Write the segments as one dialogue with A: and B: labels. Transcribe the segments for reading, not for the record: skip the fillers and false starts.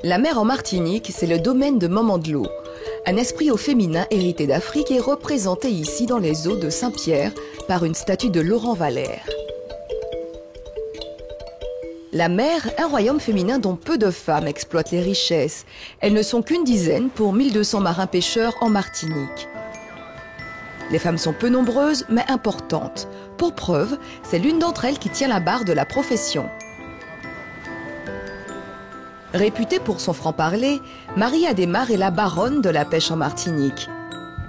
A: La mer en Martinique, c'est le domaine de Maman de l'eau. Un esprit au féminin hérité d'Afrique est représenté ici dans les eaux de Saint-Pierre par une statue de Laurent Valère. La mer, un royaume féminin dont peu de femmes exploitent les richesses. Elles ne sont qu'une dizaine pour 1200 marins-pêcheurs en Martinique. Les femmes sont peu nombreuses, mais importantes. Pour preuve, c'est l'une d'entre elles qui tient la barre de la profession. Réputée pour son franc-parler, Marie Adémar est la baronne de la pêche en Martinique.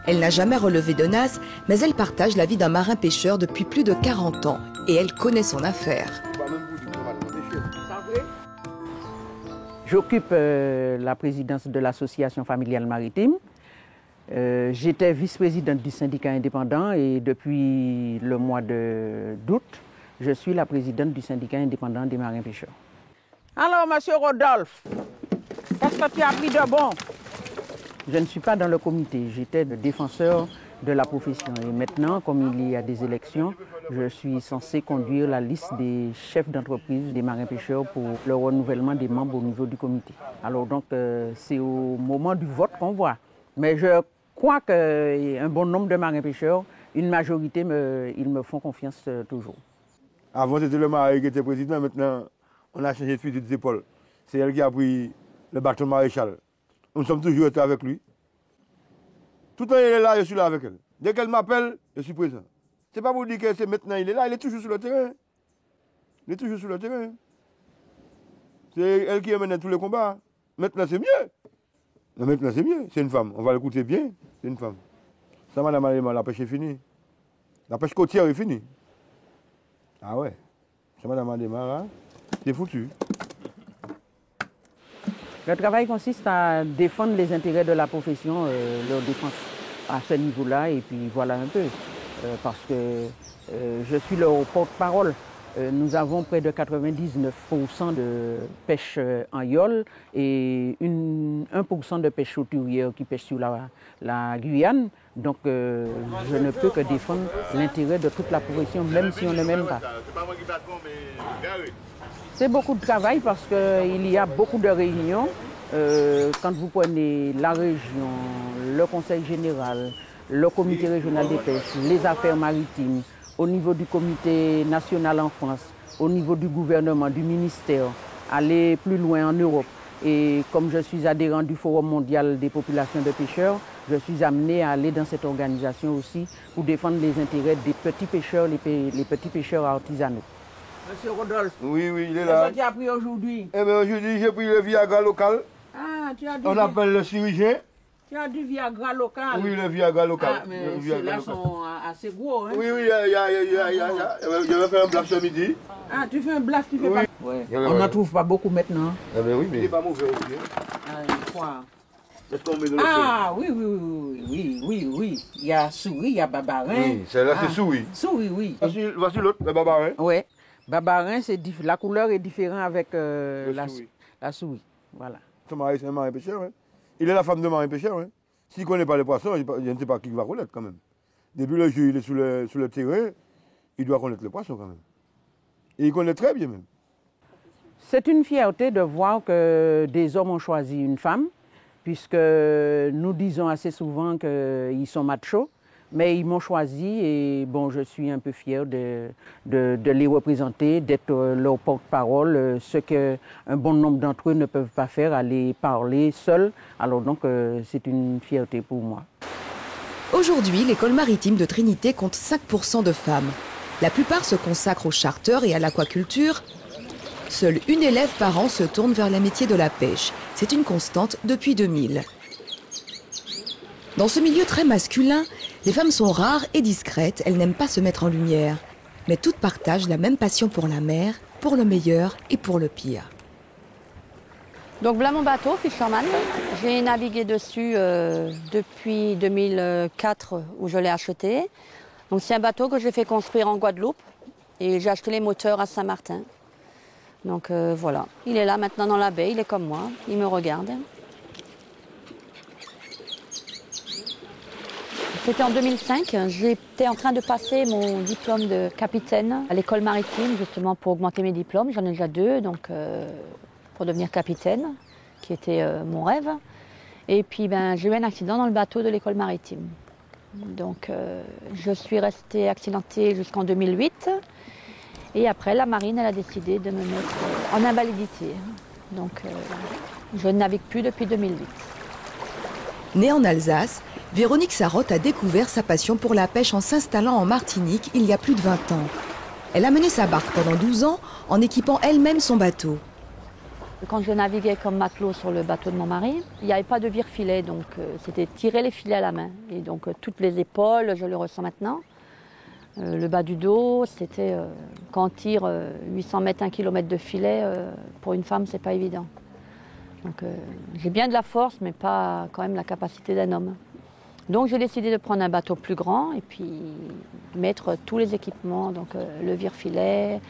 A: Elle n'a jamais relevé de nasse, mais elle partage la vie d'un marin-pêcheur depuis plus de 40 ans. Et elle connaît son affaire.
B: J'occupe la présidence de l'association familiale maritime. J'étais vice-présidente du syndicat indépendant et depuis le mois d'août, je suis la présidente du syndicat indépendant des marins-pêcheurs. Alors, monsieur Rodolphe, qu'est-ce que tu as pris de bon? Je ne suis pas dans le comité, j'étais le défenseur de la profession. Et maintenant, comme il y a des élections, je suis censé conduire la liste des chefs d'entreprise des marins-pêcheurs pour le renouvellement des membres au niveau du comité. Alors donc, c'est au moment du vote qu'on voit. Mais je crois qu'un bon nombre de marins-pêcheurs, une majorité, ils me font confiance toujours.
C: Avant, c'était le mari qui était président, maintenant, on a changé de fusil des épaules. C'est elle qui a pris le bâton maréchal. Nous sommes toujours été avec lui. Tout le temps, il est là, je suis là avec elle. Dès qu'elle m'appelle, je suis présent. Ce n'est pas pour dire que c'est maintenant, il est là, il est toujours sur le terrain. Il est toujours sur le terrain. C'est elle qui mène tous les combats. Maintenant, c'est mieux. Non, maintenant, c'est mieux. C'est une femme. On va l'écouter bien. C'est une femme. Ça, madame Aléma, la pêche est finie. La pêche côtière est finie. Ah ouais. Ça, madame Aléma, hein? C'est foutu.
B: Le travail consiste à défendre les intérêts de la profession, leur défense à ce niveau-là, et puis voilà un peu. Parce que je suis leur porte-parole. Nous avons près de 99% de pêche en yole et 1% de pêche hauturière qui pêche sur la Guyane. Donc je ne peux que défendre l'intérêt de toute la profession, même si on ne m'aime pas. C'est beaucoup de travail parce qu'il y a beaucoup de réunions. Quand vous prenez la région, le conseil général, le comité régional des pêches, les affaires maritimes, au niveau du comité national en France, au niveau du gouvernement, du ministère, aller plus loin en Europe. Et comme je suis adhérent du Forum mondial des populations de pêcheurs, je suis amené à aller dans cette organisation aussi pour défendre les intérêts des petits pêcheurs, les petits pêcheurs artisanaux. Monsieur Rodolphe,
C: oui, oui, il est là.
B: Qu'est-ce que tu as pris aujourd'hui?
C: Eh bien, aujourd'hui, j'ai pris le Viagra local.
B: Ah, tu as du
C: On appelle le Syringien.
B: Tu as du Viagra local?
C: Oui, le Viagra local.
B: Ah, mais ceux-là sont assez gros, hein?
C: Oui, oui, je vais faire un blaf ce midi.
B: Ah, tu fais un blaf, tu fais
C: oui.
B: pas... Ouais. On n'en trouve pas beaucoup maintenant.
C: Eh bien, oui, mais il n'est pas mauvais aussi.
B: Ah, quoi?
C: Est-ce qu'on met de
B: Oui, oui, oui, oui, oui, oui. Il y a souris, il y a babarin.
C: Oui, celle-là, c'est souris.
B: Souris, oui.
C: Voici l'autre, le babarin.
B: Oui. Babarin, la couleur est différente avec la souris. Voilà.
C: Son mari, c'est un marin-pêcheur. Hein. Il est la femme de marin-pêcheur. Hein. S'il ne connaît pas les poissons, je ne sais pas qui va connaître quand même. Depuis le jour il est sur le terrain, il doit connaître les poissons quand même. Et il connaît très bien même.
B: C'est une fierté de voir que des hommes ont choisi une femme, puisque nous disons assez souvent qu'ils sont machos. Mais ils m'ont choisi et bon, je suis un peu fier de les représenter, d'être leur porte-parole, ce qu'un bon nombre d'entre eux ne peuvent pas faire, aller parler seuls. Alors donc, c'est une fierté pour moi.
A: Aujourd'hui, l'école maritime de Trinité compte 5% de femmes. La plupart se consacrent au charter et à l'aquaculture. Seule une élève par an se tourne vers les métiers de la pêche. C'est une constante depuis 2000. Dans ce milieu très masculin, les femmes sont rares et discrètes, elles n'aiment pas se mettre en lumière. Mais toutes partagent la même passion pour la mer, pour le meilleur et pour le pire.
D: Donc voilà mon bateau, Fisherman. J'ai navigué dessus depuis 2004 où je l'ai acheté. Donc c'est un bateau que j'ai fait construire en Guadeloupe et j'ai acheté les moteurs à Saint-Martin. Donc voilà, il est là maintenant dans la baie, il est comme moi, il me regarde. C'était en 2005, j'étais en train de passer mon diplôme de capitaine à l'école maritime, justement pour augmenter mes diplômes. J'en ai déjà 2, donc pour devenir capitaine, qui était mon rêve. Et puis j'ai eu un accident dans le bateau de l'école maritime. Donc je suis restée accidentée jusqu'en 2008. Et après, la marine elle a décidé de me mettre en invalidité. Donc je ne navigue plus depuis 2008.
A: Née en Alsace, Véronique Sarotte a découvert sa passion pour la pêche en s'installant en Martinique il y a plus de 20 ans. Elle a mené sa barque pendant 12 ans en équipant elle-même son bateau.
D: Quand je naviguais comme matelot sur le bateau de mon mari, il n'y avait pas de vire-filet, donc c'était tirer les filets à la main. Et donc toutes les épaules, je le ressens maintenant. Le bas du dos, c'était quand on tire 800 mètres, 1 km de filet, pour une femme, c'est pas évident. Donc j'ai bien de la force, mais pas quand même la capacité d'un homme. Donc j'ai décidé de prendre un bateau plus grand et puis mettre tous les équipements, donc le vire-filet,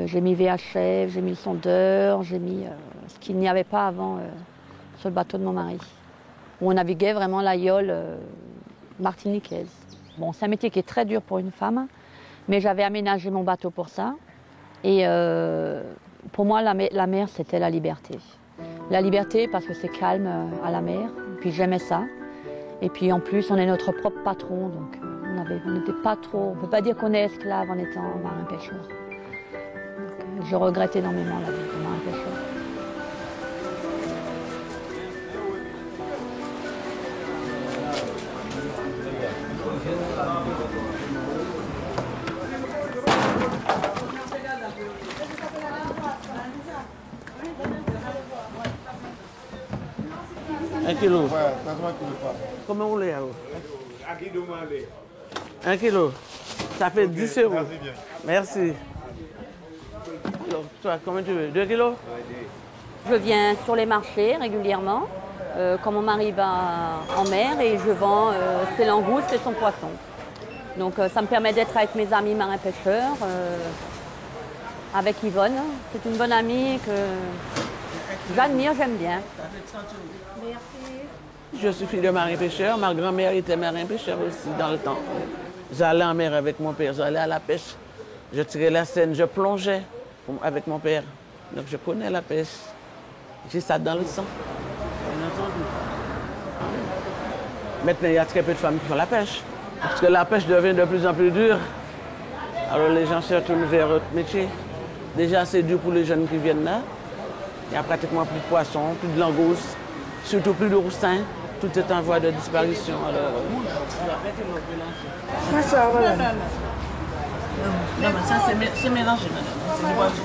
D: j'ai mis VHF, j'ai mis le sondeur, j'ai mis ce qu'il n'y avait pas avant sur le bateau de mon mari, où on naviguait vraiment la yole martiniquaise. Bon, c'est un métier qui est très dur pour une femme, mais j'avais aménagé mon bateau pour ça. Et pour moi, la mer, c'était la liberté. La liberté parce que c'est calme à la mer, puis j'aimais ça. Et puis en plus, on est notre propre patron, donc on n'était pas trop... On ne peut pas dire qu'on est esclave en étant marin-pêcheur. Je regrette énormément la vie de marin-pêcheur.
E: 1 kilo. Comment vous voulez alors? 1 kilo. Ça fait 10 euros. Merci. Alors, toi, combien tu veux? 2 kilos?
D: Je viens sur les marchés régulièrement, quand mon mari va en mer et je vends ses langoustes et son poisson. Donc ça me permet d'être avec mes amis marins-pêcheurs, avec Yvonne. C'est une bonne amie que j'admire, j'aime bien.
E: Je suis fille de marin-pêcheur. Ma grand-mère était marin-pêcheur aussi dans le temps. J'allais en mer avec mon père, j'allais à la pêche. Je tirais la seine, je plongeais avec mon père. Donc je connais la pêche. J'ai ça dans le sang. Maintenant, il y a très peu de femmes qui font la pêche. Parce que la pêche devient de plus en plus dure. Alors les gens se retournent vers autre métier. Déjà, c'est dur pour les jeunes qui viennent là. Il n'y a pratiquement plus de poissons, plus de langoustes, surtout plus de roussins. Tout est en voie de disparition. Alors, ça, voilà. Non, mais ça, c'est mélangé, madame. C'est du poisson.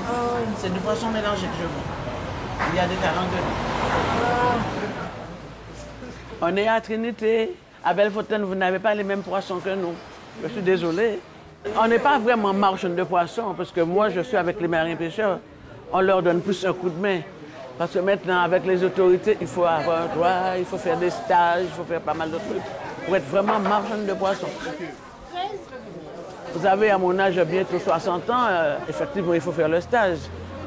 E: C'est du poisson mélangé que je vends. Il y a des carangues. On est à Trinité. À Bellefontaine, vous n'avez pas les mêmes poissons que nous. Je suis désolée. On n'est pas vraiment marchand de poissons, parce que moi, je suis avec les marins-pêcheurs. On leur donne plus un coup de main. Parce que maintenant, avec les autorités, il faut avoir un droit, il faut faire des stages, il faut faire pas mal de trucs pour être vraiment marchand de poissons. Vous avez à mon âge bientôt 60 ans, effectivement, il faut faire le stage.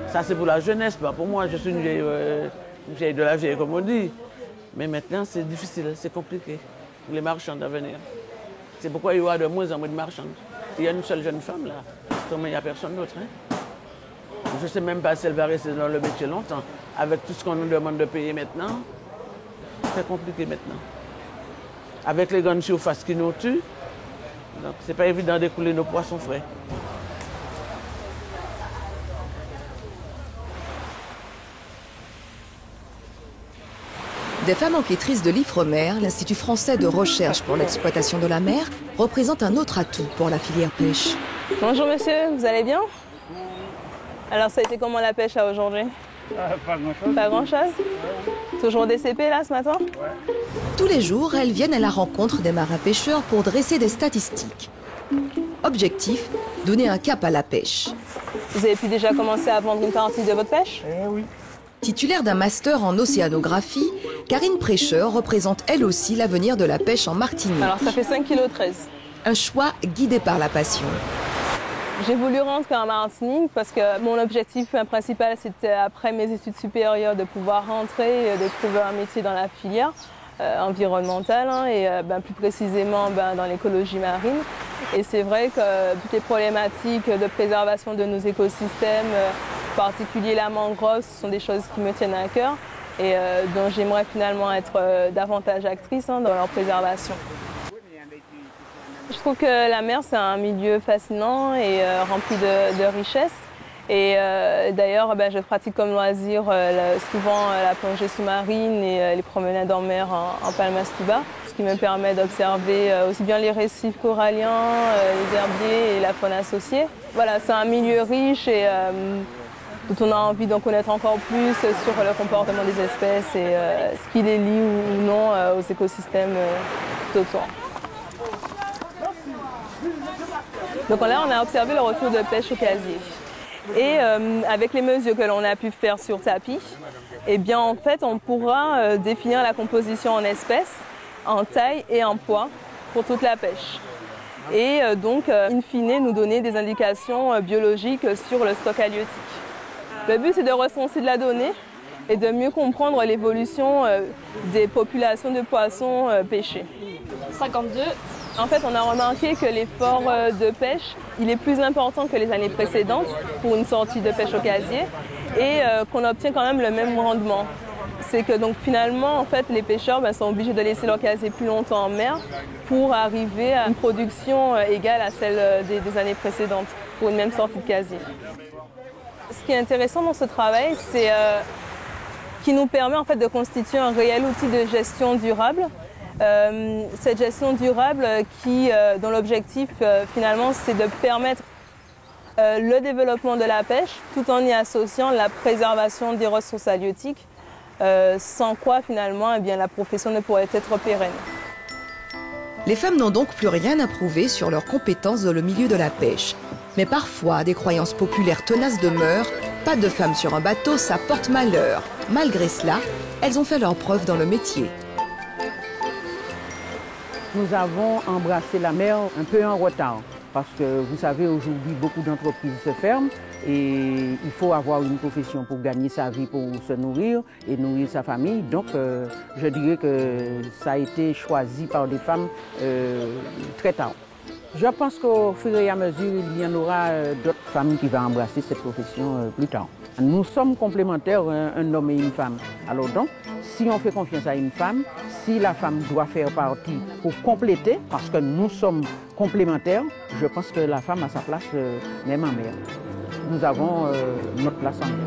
E: Ça, c'est pour la jeunesse, pas pour moi. Je suis une vieille de la vieille, comme on dit. Mais maintenant, c'est difficile, c'est compliqué pour les marchands d'avenir. C'est pourquoi il y aura de moins en moins de marchandes. Il y a une seule jeune femme, là. Comment il n'y a personne d'autre, hein? Je ne sais même pas si elle va rester dans le métier longtemps. Avec tout ce qu'on nous demande de payer maintenant, c'est compliqué maintenant. Avec les grandes surfaces qui nous tuent, donc c'est pas évident d'écouler nos poissons frais.
A: Des femmes enquêtrices de l'IFREMER, l'Institut français de recherche pour l'exploitation de la mer, représente un autre atout pour la filière pêche.
F: Bonjour monsieur, vous allez bien? Alors ça a été comment la pêche à aujourd'hui?
G: Pas grand-chose.
F: Pas grand-chose? Toujours des CP là ce matin?
G: Ouais.
A: Tous les jours, elles viennent à la rencontre des marins-pêcheurs pour dresser des statistiques. Objectif, donner un cap à la pêche.
F: Vous avez pu déjà commencer à vendre une partie de votre pêche?
G: Eh oui.
A: Titulaire d'un master en océanographie, Karine Prêcheur représente elle aussi l'avenir de la pêche en Martinique.
F: Alors ça fait 5,13 kg.
A: Un choix guidé par la passion.
F: J'ai voulu rentrer en Martinique parce que mon objectif principal, c'était après mes études supérieures de pouvoir rentrer et de trouver un métier dans la filière environnementale et plus précisément dans l'écologie marine. Et c'est vrai que toutes les problématiques de préservation de nos écosystèmes, en particulier la mangrove, ce sont des choses qui me tiennent à cœur. et dont j'aimerais finalement être davantage actrice dans leur préservation. Je trouve que la mer, c'est un milieu fascinant et rempli de richesses. Et d'ailleurs, je pratique comme loisir souvent la plongée sous-marine et les promenades en mer en palmas tuba, ce qui me permet d'observer aussi bien les récifs coralliens, les herbiers et la faune associée. Voilà, c'est un milieu riche et dont on a envie d'en connaître encore plus sur le comportement des espèces et ce qui les lie ou non aux écosystèmes tout autour. Donc là, on a observé le retour de pêche au casier. Et avec les mesures que l'on a pu faire sur tapis, eh bien en fait on pourra définir la composition en espèces, en taille et en poids pour toute la pêche. Et donc in fine nous donner des indications biologiques sur le stock halieutique. Le but c'est de recenser de la donnée et de mieux comprendre l'évolution des populations de poissons pêchés. 52. En fait, on a remarqué que l'effort de pêche, il est plus important que les années précédentes pour une sortie de pêche au casier et qu'on obtient quand même le même rendement. C'est que donc finalement, en fait, les pêcheurs sont obligés de laisser leur casier plus longtemps en mer pour arriver à une production égale à celle des années précédentes pour une même sortie de casier. Ce qui est intéressant dans ce travail, c'est qu'il nous permet en fait de constituer un réel outil de gestion durable. Cette gestion durable dont l'objectif finalement c'est de permettre le développement de la pêche tout en y associant la préservation des ressources halieutiques, sans quoi finalement la profession ne pourrait être pérenne.
A: Les femmes n'ont donc plus rien à prouver sur leurs compétences dans le milieu de la pêche. Mais parfois, des croyances populaires tenaces demeurent. Pas de femmes sur un bateau, ça porte malheur. Malgré cela, elles ont fait leurs preuves dans le métier.
B: Nous avons embrassé la mer un peu en retard parce que vous savez aujourd'hui beaucoup d'entreprises se ferment et il faut avoir une profession pour gagner sa vie, pour se nourrir et nourrir sa famille. Donc je dirais que ça a été choisi par des femmes très tard. Je pense qu'au fur et à mesure, il y en aura d'autres femmes qui vont embrasser cette profession plus tard. Nous sommes complémentaires, un homme et une femme. Alors donc, si on fait confiance à une femme, si la femme doit faire partie pour compléter, parce que nous sommes complémentaires, je pense que la femme a sa place même en mer. Nous avons notre place en mer.